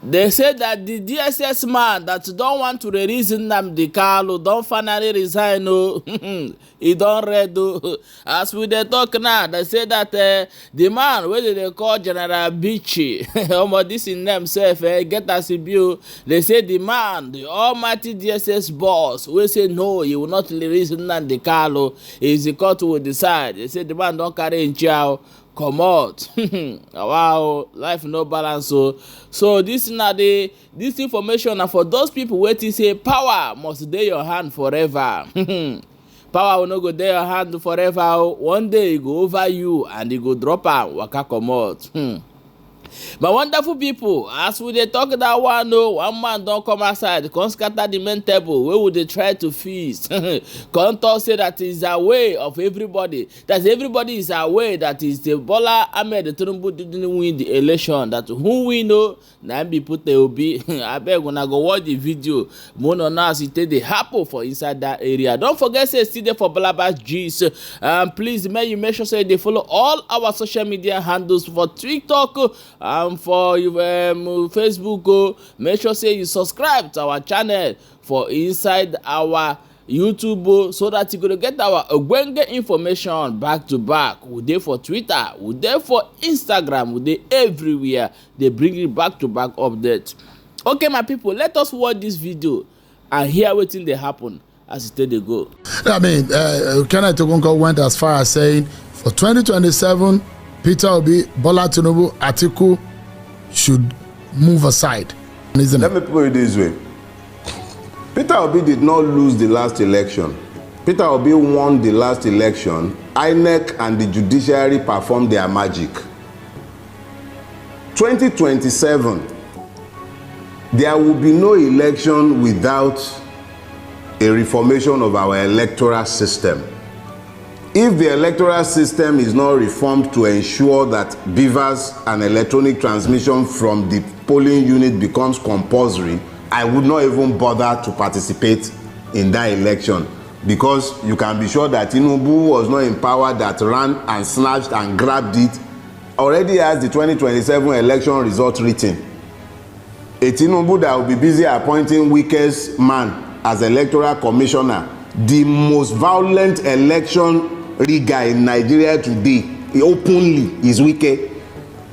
They say that the DSS man that don't want to release Nnamdi Kanu don't finally resign. Oh, he don't read. Oh. As we dey talk now, they say that the man, whether they call General Bichi, this in themselves, get as a bill. They say the man, the almighty DSS boss, will say no, he will not release Nnamdi Kanu. Is the court will decide. They say the man don't carry in jail. Come out. Wow, life no balance. So this information are for those people waiting say power must dey your hand forever. Power will not go dey your hand forever. One day it go over you and it go drop am waka comot. My wonderful people, as we dey talk that one, one man don't come outside, come scatter the main table, where would they try to feast? Come talk say that is a way of everybody, that everybody is aware that is the Bola Ahmed Tinubu didn't win the election, that who we know, na be put the obi. I beg when I go watch the video, mono now as it dey happen for inside that area. Don't forget say still there for Balabas G's. Please make sure say they follow all our social media handles for TikTok. For Facebook, make sure say you subscribe to our channel for inside our YouTube, so that you gonna get our Ogwenge information back to back. We there for Twitter, we there for Instagram, we there everywhere. They bring it back to back update. Okay, my people, let us watch this video and hear what thing they happen as it they go. I mean, Kenneth Ogunko went as far as saying for 2027. Peter Obi, Bola Tinubu, Atiku should move aside. Let me put it this way. Peter Obi did not lose the last election. Peter Obi won the last election. INEC and the judiciary performed their magic. 2027, there will be no election without a reformation of our electoral system. If the electoral system is not reformed to ensure that beavers and electronic transmission from the polling unit becomes compulsory, I would not even bother to participate in that election, because you can be sure that Tinubu was not in power that ran and snatched and grabbed it, already has the 2027 election result written. A Tinubu that will be busy appointing Wike's man as electoral commissioner, the most violent election rigger in Nigeria today, openly is Wike.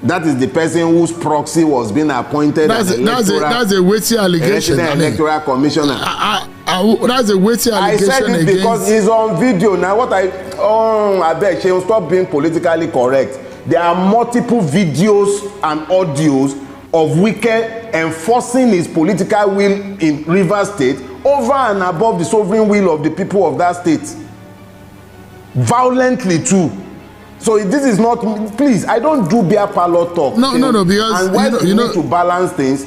That is the person whose proxy was being appointed as that's a weighty allegation. Electoral commissioner. That's a weighty allegation. I said it because it's on video. Now I beg she will stop being politically correct. There are multiple videos and audios of Wike enforcing his political will in Rivers State over and above the sovereign will of the people of that state. Violently too. So this is not, please, I don't do beer parlor talk. No, because and when you need to balance things,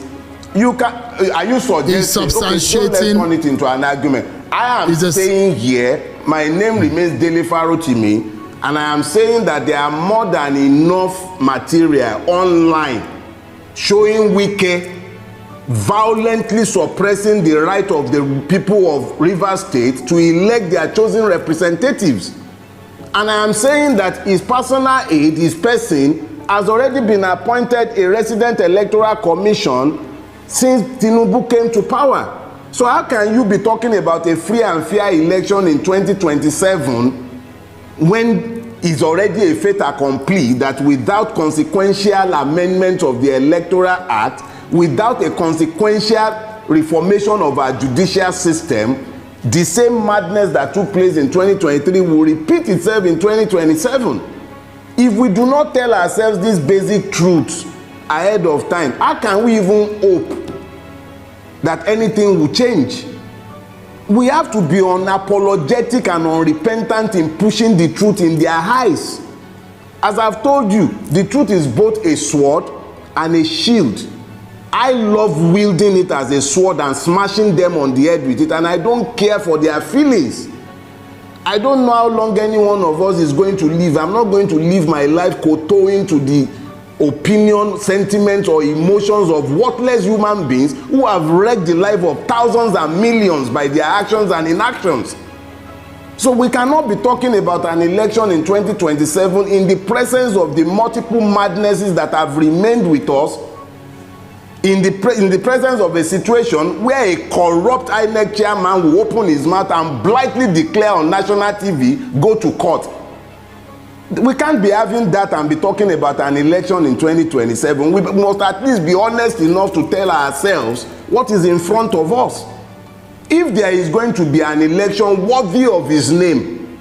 you can. Are you suggesting? Substantiating. Okay, so let's turn it into an argument. I am saying here, my name remains Dele Farotimi, and I am saying that there are more than enough material online showing Wike violently suppressing the right of the people of Rivers State to elect their chosen representatives. And I am saying that his personal aide, his person, has already been appointed a resident electoral commission since Tinubu came to power. So how can you be talking about a free and fair election in 2027 when it's already a fait accompli that without consequential amendment of the Electoral Act, without a consequential reformation of our judicial system, the same madness that took place in 2023 will repeat itself in 2027. If we do not tell ourselves these basic truths ahead of time, how can we even hope that anything will change? We have to be unapologetic and unrepentant in pushing the truth in their eyes. As I've told you, the truth is both a sword and a shield. I love wielding it as a sword and smashing them on the head with it, and I don't care for their feelings. I don't know how long any one of us is going to live. I'm not going to live my life kowtowing to the opinion, sentiments, or emotions of worthless human beings who have wrecked the life of thousands and millions by their actions and inactions. So we cannot be talking about an election in 2027 in the presence of the multiple madnesses that have remained with us in the presence of a situation where a corrupt INEC chairman will open his mouth and blithely declare on national TV, go to court. We can't be having that and be talking about an election in 2027. We must at least be honest enough to tell ourselves what is in front of us. If there is going to be an election worthy of his name,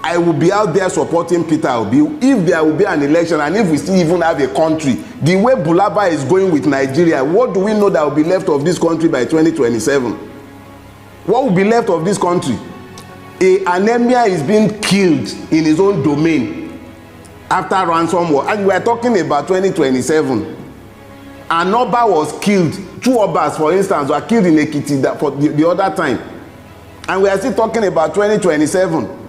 I will be out there supporting Peter Obi. If there will be an election and if we still even have a country, the way Bulaba is going with Nigeria, what do we know that will be left of this country by 2027? What will be left of this country? An emir is being killed in his own domain after ransom war, and we are talking about 2027. An Oba was killed. 2 Obas, for instance, were killed in Ekiti for the other time, and we are still talking about 2027.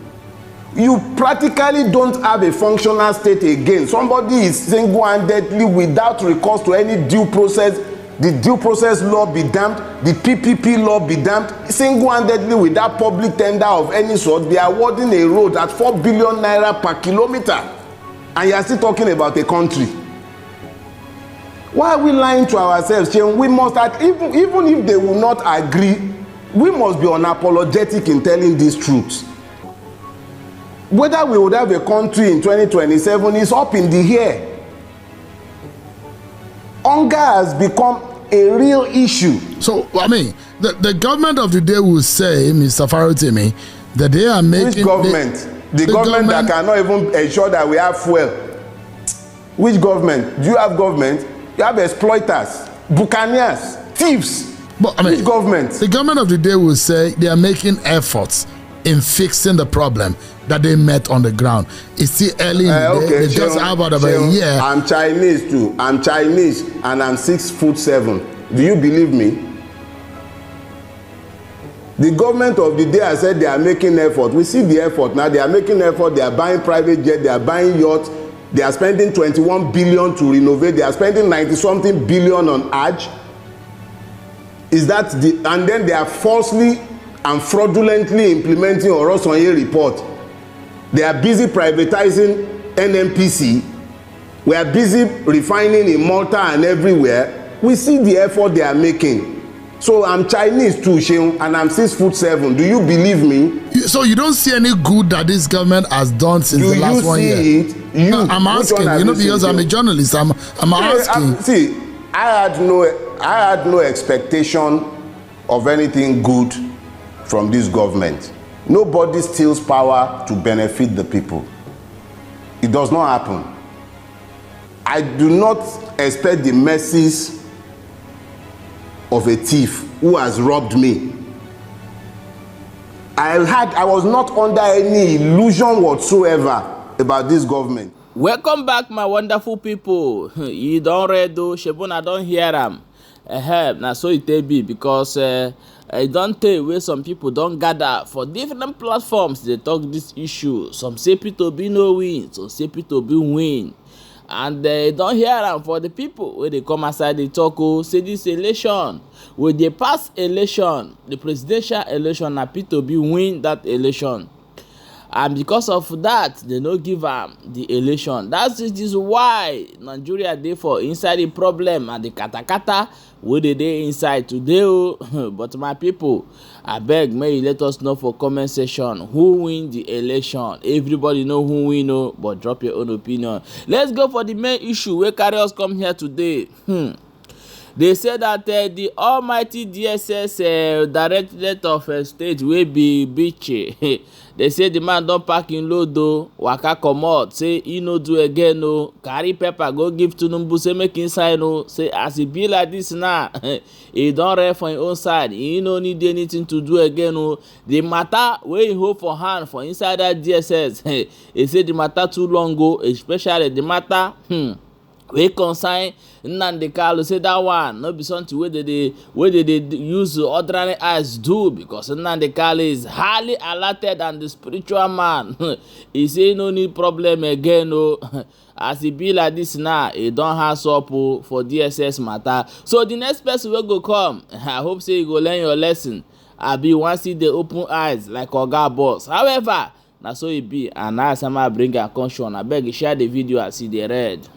You practically don't have a functional state again. Somebody is single-handedly, without recourse to any due process, the due process law be damned, the PPP law be damned, single-handedly without public tender of any sort, they are awarding a road at 4 billion naira per kilometer, and you are still talking about a country. Why are we lying to ourselves? We must, even if they will not agree, we must be unapologetic in telling these truths. Whether we would have a country in 2027 is up in the air. Hunger has become a real issue. So, I mean, the government of the day will say, Mr. Farotimi, that they are making... Which government? The government that cannot even ensure that we have fuel. Which government? Do you have government? You have exploiters, buccaneers, thieves. But, I mean, which government? The government of the day will say they are making efforts in fixing the problem that they met on the ground. It's still early in the day. They just have about a year. I'm Chinese too. I'm Chinese and I'm 6'7". Do you believe me? The government of the day has said they are making effort. We see the effort now. They are making effort. They are buying private jet. They are buying yachts. They are spending 21 billion to renovate. They are spending 90-something billion on Hajj. Is that the? And then they are falsely and fraudulently implementing Orosanye report. They are busy privatizing NNPC. We are busy refining in Malta and everywhere. We see the effort they are making. So I'm Chinese too, Sheung, and I'm 6'7". Do you believe me? So you don't see any good that this government has done since the last 1 year? It? I'm asking, because I'm a journalist. I'm asking. I had no expectation of anything good from this government. Nobody steals power to benefit the people. It does not happen. I do not expect the mercies of a thief who has robbed me. I was not under any illusion whatsoever about this government. Welcome back, my wonderful people. You don't read though, Shebuna don't hear them. Now so it be because I don't tell where some people don't gather for different platforms. They talk this issue. Some say Peter Obi no win, some say Peter Obi win. And they don't hear them for the people where they come outside, they talk, say this election, when they pass election, the presidential election, and Peter Obi win that election. And because of that, they don't give them the election. That is why Nigeria dey for inside the problem and the katakata where they dey inside today. But my people, I beg, may you let us know for comment section who win the election. Everybody know who win, but drop your own opinion. Let's go for the main issue where carry us come here today. They said that the almighty DSS Directorate of State will be Bichi. They say the man don't pack in load though, waka comot, say he no do again no, carry paper go give to Numbu, say make him sign no, say as he be like this now, he don't read for his own side, he no need anything to do again no. The matter where he hold for hand for inside that DSS, he say the matter too long go, especially the matter, we consign Nnamdi Kanu, say that one no be something where they use ordinary eyes do, because Nnamdi Kanu is highly alerted and the spiritual man. He say no need problem again, no. As he be like this now, he don't has up for DSS matter. So the next person will go come. I hope say you go learn your lesson. I be want see the open eyes like Oga Boss. However, now so it be, and now somebody bring a caution. I beg you share the video. I see the red.